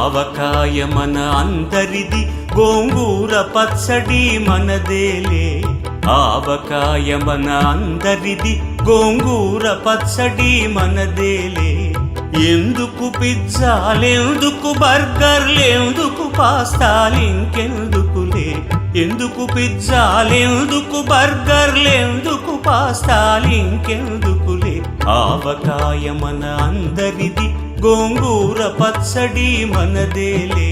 ఆవకాయ మన అందరిది, గోంగూర పచ్చడి మనదేలే. ఆవకాయ మన అందరిది, గోంగూర పచ్చడి మనదేలే. ఎందుకు పిజ్జాలెందుకు బర్గర్లెందుకు పాస్తాలింకెందుకులే. ఎందుకు పిజ్జాలెందుకు బర్గర్లెందుకు పాస్తాలింకెందుకులే. ఆవకాయ మన అందరిది, గోంగూర పచ్చడి మనదేలే.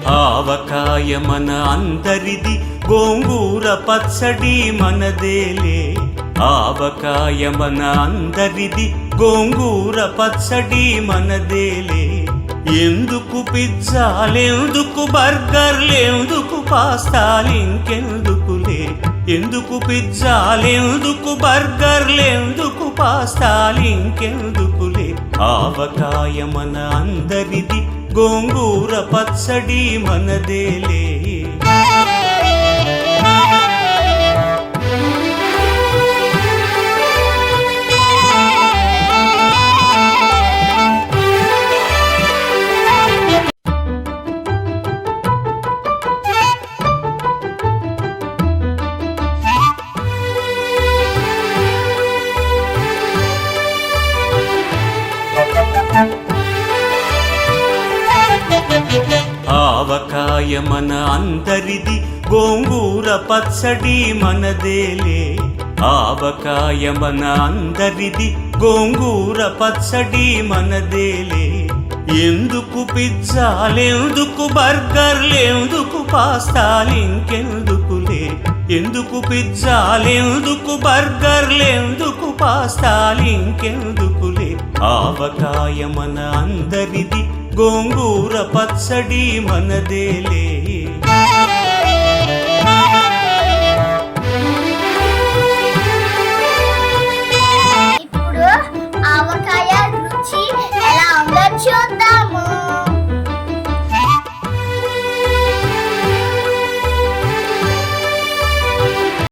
ఆవకాయ మన అందరిది, గోంగూర పచ్చడి మనదేలే. ఆవకాయ మన అందరిది, గోంగూర పచ్చడి మనదేలే. ఎందుకు పిజ్జాలెందుకు బర్గర్లెందుకు పాస్తాలింకెందుకులే. ఎందుకు పిజ్జాలెందుకు బర్గర్లెందుకు పాస్తాలింకెందుకులే. ఆవకాయ మన అందరిది, గోంగూర పచ్చడి మనదేలే. ఆవకాయ మన అందరిది, గోంగూర పచ్చడి మనదేలే. ఆవకాయ మన అందరిది, గోంగూర పచ్చడి మనదేలే. ఎందుకు పిజ్జాలెందుకు బర్గర్లెందుకు పాస్తాలింకెందుకులే. ఎందుకు పిజ్జాలెందుకు బర్గర్లెందుకు పాస్తాలింకెందుకులే. ఆవకాయ మన అందరిది, గోంగూర పచ్చడి మనదేలే.